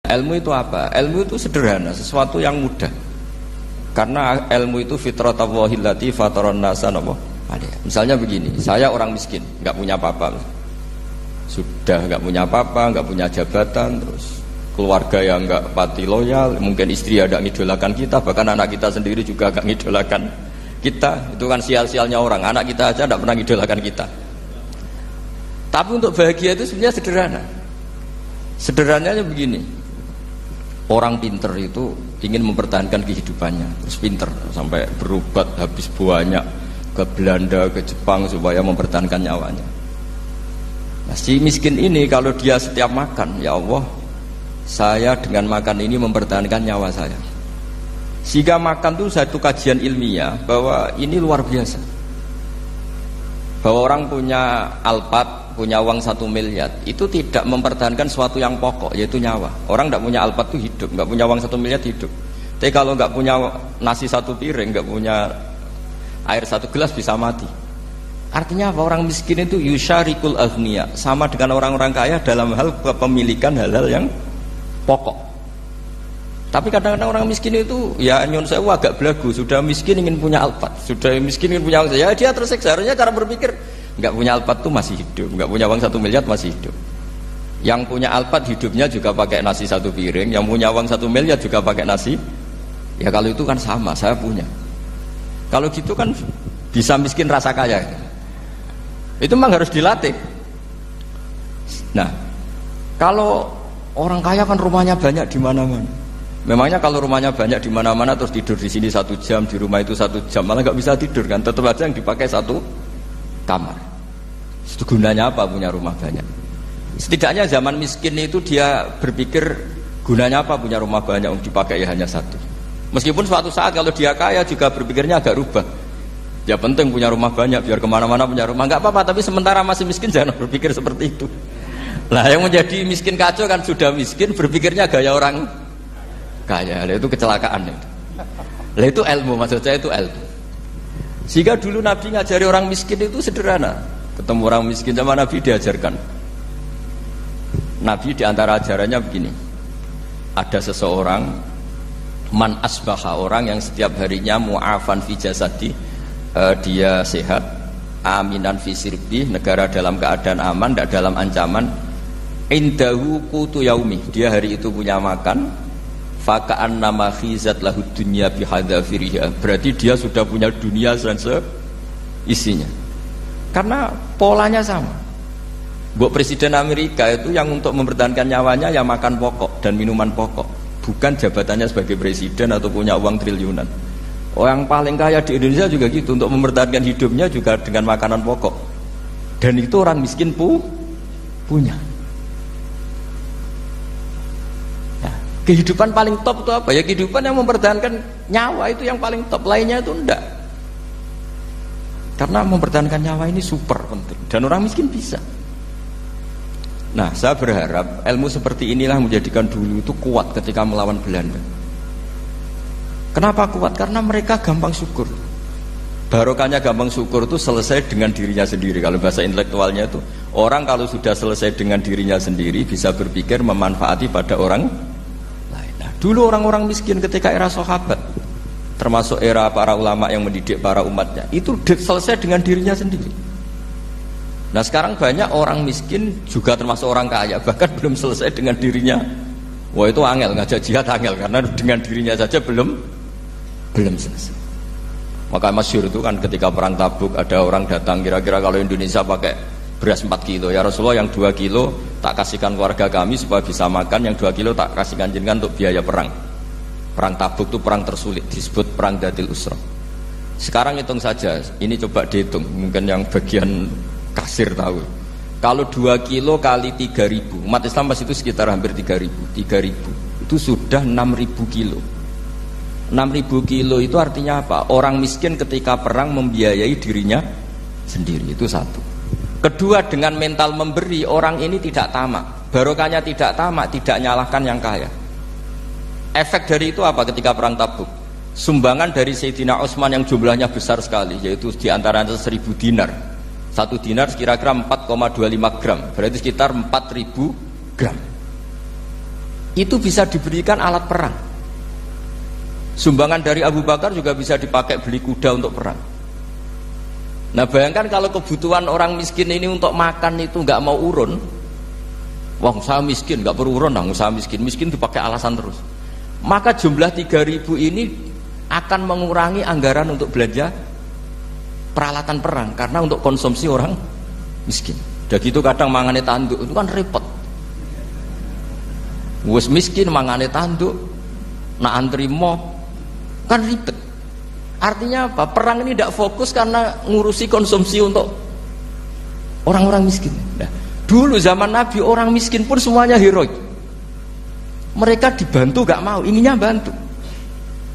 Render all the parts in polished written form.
Ilmu itu apa? Ilmu itu sederhana, sesuatu yang mudah. Karena ilmu itu fitratallahi allati fataran nasa alaiha. Misalnya begini, saya orang miskin, nggak punya apa-apa. Sudah nggak punya apa-apa, nggak punya jabatan, terus keluarga yang nggak pati loyal, mungkin istri ada ngidolakan kita, bahkan anak kita sendiri juga nggak ngidolakan kita. Itu kan sial-sialnya orang, anak kita aja nggak pernah ngidolakan kita. Tapi untuk bahagia itu sebenarnya sederhana. Sederhananya begini, orang pinter itu ingin mempertahankan kehidupannya, terus pinter sampai berobat habis banyak ke Belanda, ke Jepang supaya mempertahankan nyawanya. Nah, si miskin ini kalau dia setiap makan, ya Allah, saya dengan makan ini mempertahankan nyawa saya. Sehingga makan itu satu kajian ilmiah bahwa ini luar biasa. Bahwa orang punya Alphard, punya uang 1 miliar, itu tidak mempertahankan sesuatu yang pokok, yaitu nyawa. Orang tidak punya Alphard itu hidup, nggak punya uang 1 miliar hidup. Tapi kalau nggak punya nasi 1 piring, nggak punya air 1 gelas bisa mati. Artinya apa? Orang miskin itu yusyarikul aghniya, sama dengan orang-orang kaya dalam hal kepemilikan hal-hal yang pokok. Tapi kadang-kadang orang miskin itu ya nyon sewu agak belagu, sudah miskin ingin punya Alphard, sudah miskin ingin punya, ya dia tersiksa. Harusnya cara berpikir, nggak punya Alphard tuh masih hidup, nggak punya uang 1 miliar masih hidup. Yang punya Alphard hidupnya juga pakai nasi 1 piring, yang punya uang 1 miliar juga pakai nasi. Ya kalau itu kan sama, saya punya. Kalau gitu kan bisa miskin rasa kaya. Itu memang harus dilatih. Nah, kalau orang kaya kan rumahnya banyak di mana-mana. Memangnya kalau rumahnya banyak di mana-mana terus tidur di sini 1 jam, di rumah itu 1 jam, malah nggak bisa tidur kan? Tetap aja yang dipakai 1 kamar. Itu gunanya apa punya rumah banyak? Setidaknya zaman miskin itu dia berpikir gunanya apa punya rumah banyak untuk dipakai ya hanya 1. Meskipun suatu saat kalau dia kaya juga berpikirnya agak rubah. Ya penting punya rumah banyak biar kemana-mana punya rumah, nggak apa-apa. Tapi sementara masih miskin jangan berpikir seperti itu. Nah yang menjadi miskin kacau kan sudah miskin berpikirnya gaya orang kaya. Lah itu kecelakaan itu. Lah itu ilmu, maksud saya itu ilmu. Sehingga dulu Nabi ngajari orang miskin itu sederhana. Ketemu orang miskin sama Nabi diajarkan. Nabi diantara ajarannya begini. Ada seseorang man asbaha, orang yang setiap harinya mu'afan fi jasadi, dia sehat, aminan fi sirbi, negara dalam keadaan aman, tidak dalam ancaman. Indahu qutu yaumi, dia hari itu punya makan. Faka'an nama khizat lahu dunya bihadzafiriha, berarti dia sudah punya dunia dan isinya. Karena polanya sama. Buat Presiden Amerika itu yang untuk mempertahankan nyawanya ya makan pokok dan minuman pokok, bukan jabatannya sebagai presiden atau punya uang triliunan. Orang paling kaya di Indonesia juga gitu, untuk mempertahankan hidupnya juga dengan makanan pokok. Dan itu orang miskin punya. Nah, kehidupan paling top itu apa? Ya kehidupan yang mempertahankan nyawa itu yang paling top, lainnya itu enggak. Karena mempertahankan nyawa ini super penting dan orang miskin bisa. Nah, saya berharap ilmu seperti inilah menjadikan dulu itu kuat ketika melawan Belanda. Kenapa kuat? Karena mereka gampang syukur. Barokahnya gampang syukur itu selesai dengan dirinya sendiri. Kalau bahasa intelektualnya itu, orang kalau sudah selesai dengan dirinya sendiri bisa berpikir memanfaati pada orang lain. Nah, dulu orang-orang miskin ketika era sahabat, termasuk era para ulama yang mendidik para umatnya, itu selesai dengan dirinya sendiri. Nah sekarang banyak orang miskin juga termasuk orang kaya, bahkan belum selesai dengan dirinya. Wah itu angel, ngajak jihad angel, karena dengan dirinya saja belum selesai. Maka masyhur itu kan ketika perang Tabuk, ada orang datang, kira-kira kalau Indonesia pakai beras 4 kilo, ya Rasulullah yang 2 kilo tak kasihkan keluarga kami supaya bisa makan, yang 2 kilo tak kasihkan jenengan untuk biaya perang. Perang Tabuk itu perang tersulit, disebut perang Dhatil Usra. Sekarang hitung saja, ini coba dihitung, mungkin yang bagian kasir tahu. Kalau 2 kilo kali 3.000, umat Islam pas itu sekitar hampir 3.000. 3.000 itu sudah 6.000 kilo. 6.000 kilo itu artinya apa? Orang miskin ketika perang membiayai dirinya sendiri, itu satu. Kedua, dengan mental memberi, orang ini tidak tamak. Barokahnya tidak tamak, tidak nyalahkan yang kaya. Efek dari itu apa ketika perang Tabuk? Sumbangan dari Sayyidina Utsman yang jumlahnya besar sekali, yaitu diantaranya 1.000 dinar. 1 dinar kira-kira 4,25 gram, berarti sekitar 4.000 gram. itu bisa diberikan alat perang. Sumbangan dari Abu Bakar juga bisa dipakai beli kuda untuk perang. Nah bayangkan kalau kebutuhan orang miskin ini untuk makan itu nggak mau urun, wah usaha miskin nggak perlu urun, usaha miskin dipakai alasan terus. Maka jumlah 3.000 ini akan mengurangi anggaran untuk belanja peralatan perang karena untuk konsumsi orang miskin. Udah gitu kadang mangane tanduk itu kan repot. Wes miskin mangane tanduk, nak antri mob kan ribet. Artinya apa? Perang ini tidak fokus karena ngurusi konsumsi untuk orang-orang miskin. Nah, dulu zaman Nabi orang miskin pun semuanya heroik. Mereka dibantu gak mau, inginnya bantu.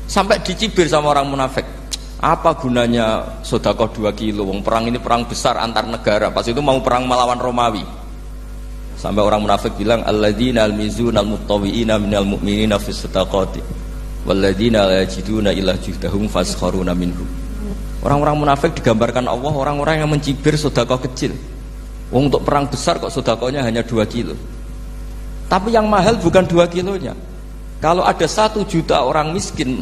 Sampai dicibir sama orang munafik. Apa gunanya sedekah 2 kilo? Wong perang ini perang besar antar negara. Pas itu mau perang melawan Romawi. Sampai orang munafik bilang alladzina almizuna almuttawiina minal mu'minina fis sadaqati walladzina la yajiduna illa juhdahum faskharuna minhum. Orang-orang munafik digambarkan Allah orang-orang yang mencibir sedekah kecil. Wong untuk perang besar kok sedekahnya hanya 2 kilo. Tapi yang mahal bukan 2 kilonya. Kalau ada 1 juta orang miskin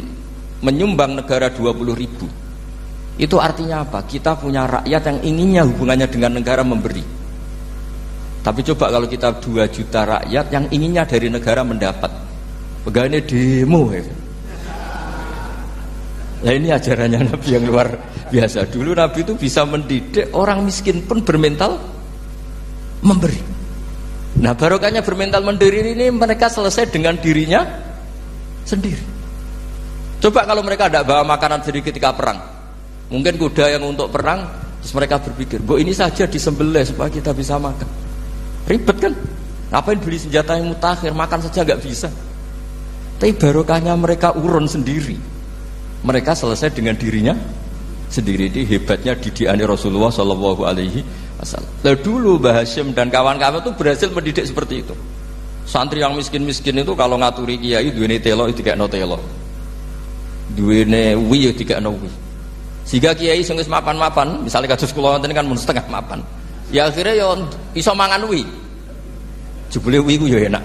menyumbang negara 20.000, itu artinya apa? Kita punya rakyat yang inginnya hubungannya dengan negara memberi. Tapi coba kalau kita 2 juta rakyat yang inginnya dari negara mendapat, pegawainya demo ya. Nah ini ajarannya Nabi yang luar biasa. Dulu Nabi itu bisa mendidik orang miskin pun bermental memberi. Nah barokahnya bermental mandiri ini mereka selesai dengan dirinya sendiri. Coba kalau mereka tidak bawa makanan sendiri ketika perang, mungkin kuda yang untuk perang, terus mereka berpikir, ini saja disembelih supaya kita bisa makan. Ribet kan? Ngapain beli senjata yang mutakhir, makan saja nggak bisa. Tapi barokahnya mereka urun sendiri. Mereka selesai dengan dirinya sendiri. Ini hebatnya didikan Rasulullah Shallallahu Alaihi Wasallam. Dulu Mbah Hashim dan kawan-kawan itu berhasil mendidik seperti itu. Santri yang miskin-miskin itu kalau ngaturi kiai duwene telo itu kayak no telo, duwene wi itu kayak no wi. Sehingga kiai sing wis mapan-mapan, misalnya kados kula wonten kan mun setengah mapan, ya akhirnya yo iso mangan wi. Jebule wi ku yo enak.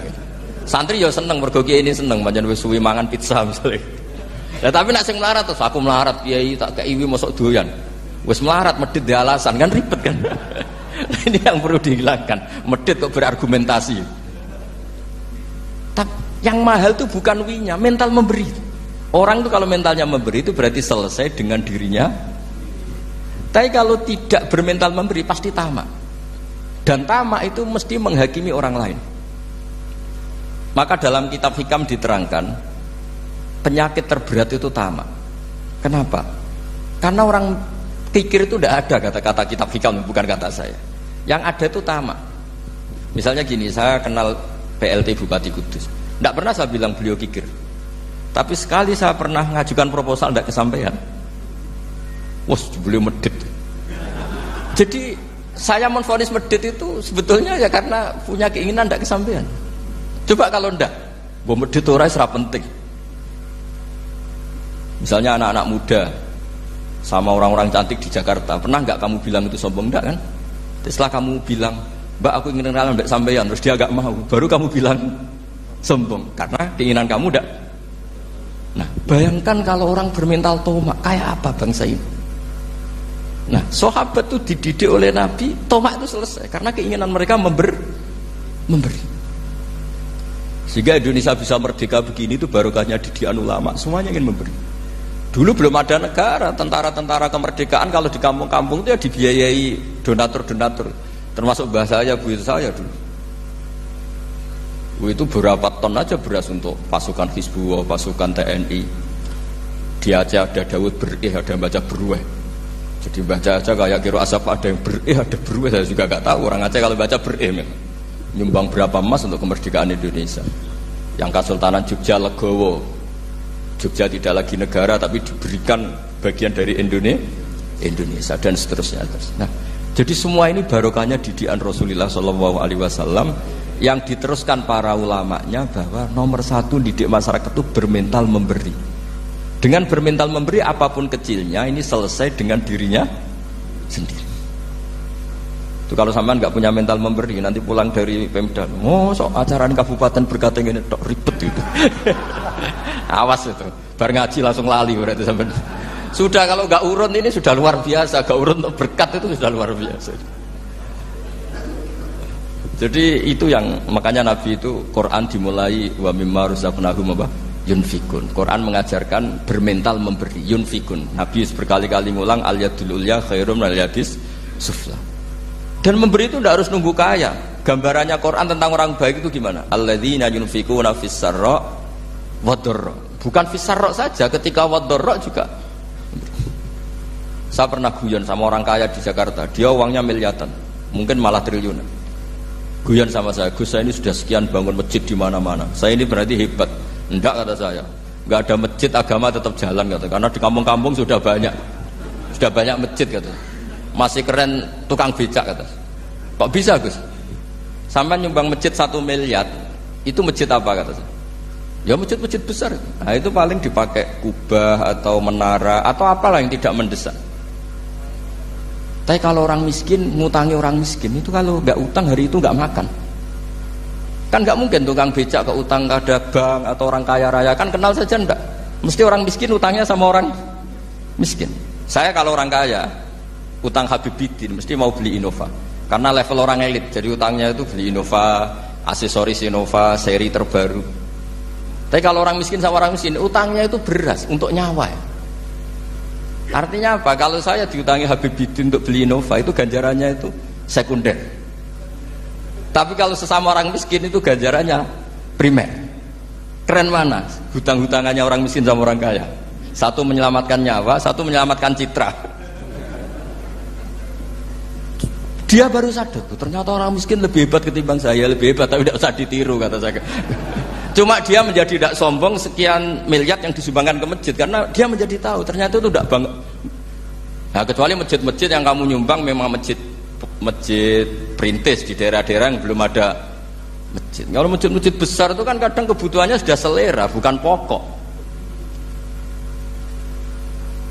Santri yo seneng mergo kiai ini seneng pancen wis suwi mangan pizza misalnya. Nah, tapi nak sing melarat terus aku melarat kiai tak kei wi mosok doyan. Wis melarat medhit di alasan kan ribet kan. Ini yang perlu dihilangkan. Medhit kok berargumentasi. Tapi yang mahal itu bukan winya, mental memberi. Orang itu kalau mentalnya memberi itu berarti selesai dengan dirinya. Tapi kalau tidak bermental memberi pasti tamak. Dan tamak itu mesti menghakimi orang lain. Maka dalam kitab Hikam diterangkan penyakit terberat itu tamak. Kenapa? Karena orang pikir itu tidak ada kata-kata kitab Hikam, bukan kata saya. Yang ada itu tamak. Misalnya gini, saya kenal PLT Bupati Kudus. Tidak pernah saya bilang beliau kikir. Tapi sekali saya pernah ngajukan proposal tidak kesampaian. Wah, beliau medit. Jadi saya menvonis medit itu sebetulnya ya karena punya keinginan tidak kesampaian. Coba kalau tidak, medit itu orang serap penting. Misalnya anak-anak muda sama orang-orang cantik di Jakarta, pernah nggak kamu bilang itu sombong? Enggak kan? Setelah kamu bilang, Mbak aku ingin kenalan Mbak sampeyan, terus dia agak mau, baru kamu bilang sombong karena keinginan kamu enggak. Nah bayangkan kalau orang bermental tomak kayak apa bangsa ini. Nah sahabat itu dididik oleh Nabi, tomak itu selesai karena keinginan mereka memberi. Sehingga Indonesia bisa merdeka begini itu barokahnya didikan ulama, semuanya ingin memberi. Dulu belum ada negara, tentara-tentara kemerdekaan kalau di kampung-kampung itu ya dibiayai donatur-donatur. Termasuk bahasa saya, bu saya dulu. Itu berapa ton aja beras untuk pasukan Hizbullah, pasukan TNI. Di Aceh ada Daud berih, ada yang baca berueh. Jadi baca aja kayak kira asap ada yang berih, ada berueh. Saya juga gak tahu orang Aceh kalau baca berih. Nyumbang berapa emas untuk kemerdekaan Indonesia. Yang Kesultanan Jogja Legowo, Jogja tidak lagi negara tapi diberikan bagian dari Indonesia dan seterusnya. Nah, jadi semua ini barokahnya didikan Rasulullah SAW yang diteruskan para ulamanya bahwa nomor 1 didik masyarakat itu bermental memberi. Dengan bermental memberi apapun kecilnya ini selesai dengan dirinya sendiri. Itu kalau sampean nggak punya mental memberi, nanti pulang dari Pemda, sok acara kabupaten berkata ini tok ribet itu. Awas itu, bar ngaji langsung lali berarti sampean. Sudah kalau nggak urun ini sudah luar biasa, nggak urun untuk berkat itu sudah luar biasa. Jadi itu yang makanya Nabi itu Quran dimulai wa mimma razaqnahum yunfikun. Quran mengajarkan bermental memberi, yunfikun. Nabi berkali-kali ngulang al yadul ulya khairum al yadis sufla. Dan memberi itu tidak harus nunggu kaya. Gambarannya Quran tentang orang baik itu gimana? Alladzina yunfikuna fis sarra wad dharra. Bukan fis sarra saja, ketika wad dharra juga. Saya pernah guyon sama orang kaya di Jakarta, dia uangnya miliaran, mungkin malah triliunan. Guyon sama saya, Gus saya ini sudah sekian bangun masjid di mana-mana. Saya ini berarti hebat. Enggak, kata saya. Enggak ada masjid, agama tetap jalan kata. Karena di kampung-kampung sudah banyak masjid kata. Masih keren tukang becak kata. Kok bisa Gus? Sampai nyumbang masjid 1 miliar, itu masjid apa kata saya? Ya masjid-masjid besar. Nah itu paling dipakai kubah atau menara atau apalah yang tidak mendesak. Tapi kalau orang miskin ngutangi orang miskin itu kalau nggak utang hari itu nggak makan. Kan nggak mungkin tukang becak ke utang ada bank atau orang kaya raya kan kenal saja enggak. Mesti orang miskin utangnya sama orang miskin. Saya kalau orang kaya utang Habibidin mesti mau beli Innova karena level orang elit. Jadi utangnya itu beli Innova, aksesoris Innova, seri terbaru. Tapi kalau orang miskin sama orang miskin utangnya itu beras untuk nyawa. Artinya apa? Kalau saya diutangi Habibidin untuk beli Innova itu ganjarannya itu sekunder. Tapi kalau sesama orang miskin itu ganjarannya primer. Keren mana? Hutang-hutangannya orang miskin sama orang kaya. Satu menyelamatkan nyawa, satu menyelamatkan citra. Dia baru sadar, ternyata orang miskin lebih hebat ketimbang saya, lebih hebat tapi tidak usah ditiru kata saya. Cuma dia menjadi tidak sombong sekian miliar yang disumbangkan ke masjid karena dia menjadi tahu ternyata itu tidak bangga. Nah, kecuali masjid-masjid yang kamu nyumbang memang masjid perintis di daerah-daerah yang belum ada masjid. Kalau masjid-masjid besar itu kan kadang kebutuhannya sudah selera, bukan pokok.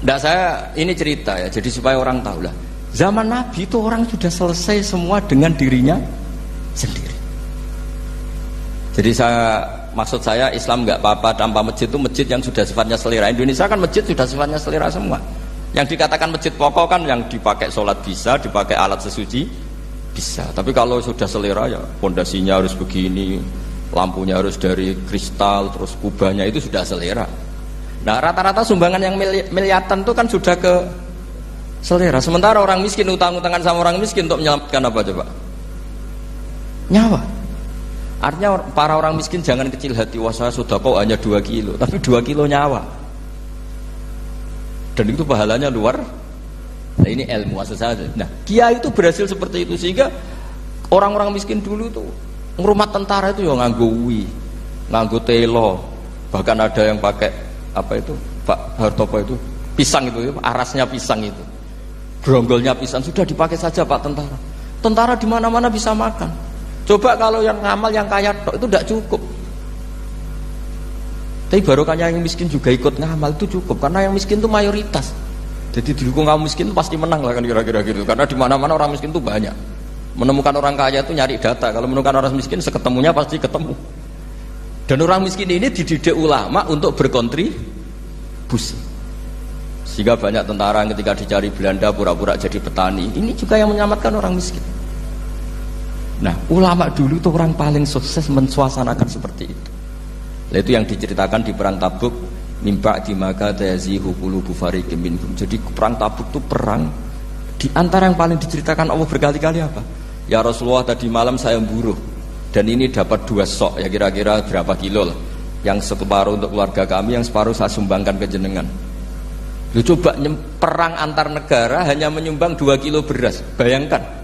Nah, saya ini cerita ya, jadi supaya orang tahu lah. Zaman Nabi itu orang sudah selesai semua dengan dirinya sendiri. Jadi maksud saya Islam nggak apa-apa tanpa masjid itu masjid yang sudah sifatnya selera. Indonesia kan masjid sudah sifatnya selera semua. Yang dikatakan masjid pokok kan yang dipakai sholat bisa, dipakai alat sesuci bisa. Tapi kalau sudah selera ya pondasinya harus begini, lampunya harus dari kristal, terus kubahnya itu sudah selera. Nah rata-rata sumbangan yang miliatan itu kan sudah ke selera. Sementara orang miskin utang-utangan sama orang miskin untuk menyelamatkan apa coba? Nyawa. Artinya para orang miskin jangan kecil hati, wah saya sudah kok hanya 2 kilo, tapi 2 kilo nyawa. Dan itu pahalanya luar. Nah ini ilmu asal saja. Nah Kiai itu berhasil seperti itu sehingga orang-orang miskin dulu tuh ngurmat tentara itu ya nganggo wi, nganggo telo, bahkan ada yang pakai apa itu Pak Hartopo itu pisang itu, arasnya pisang itu, gronggolnya pisang sudah dipakai saja Pak tentara. Tentara di mana-mana bisa makan. Coba kalau yang ngamal yang kaya tok itu tidak cukup. Tapi barokahnya yang miskin juga ikut ngamal itu cukup karena yang miskin itu mayoritas. Jadi didukung kaum miskin itu pasti menang lah kan kira-kira gitu. Karena di mana-mana orang miskin itu banyak. Menemukan orang kaya itu nyari data. Kalau menemukan orang miskin seketemunya pasti ketemu. Dan orang miskin ini dididik ulama untuk berkontribusi. Sehingga banyak tentara yang ketika dicari Belanda pura-pura jadi petani. Ini juga yang menyelamatkan orang miskin. Nah, ulama dulu itu orang paling sukses mensuasanakan seperti itu. Nah, itu yang diceritakan di perang Tabuk, mimpa di maka tazihu qulubu fariqim minhum. Jadi perang Tabuk itu perang di antara yang paling diceritakan Allah berkali-kali apa? Ya Rasulullah tadi malam saya buruh dan ini dapat 2 sok ya kira-kira berapa kilo lah. Yang separuh untuk keluarga kami, yang separuh saya sumbangkan ke jenengan. Lu coba perang antar negara hanya menyumbang 2 kilo beras, bayangkan.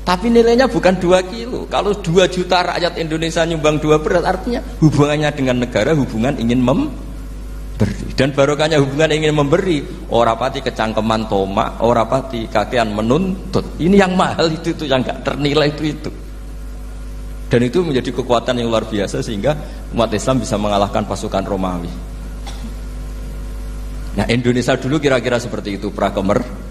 Tapi nilainya bukan 2 kilo. Kalau 2 juta rakyat Indonesia nyumbang 2 beras, artinya hubungannya dengan negara hubungan ingin memberi. Dan barokahnya hubungan ingin memberi, ora pati kecangkeman tomak, ora pati kakean menuntut. Ini yang mahal itu yang nggak ternilai itu. Dan itu menjadi kekuatan yang luar biasa sehingga umat Islam bisa mengalahkan pasukan Romawi. Nah Indonesia dulu kira-kira seperti itu pra-kemerdekaan.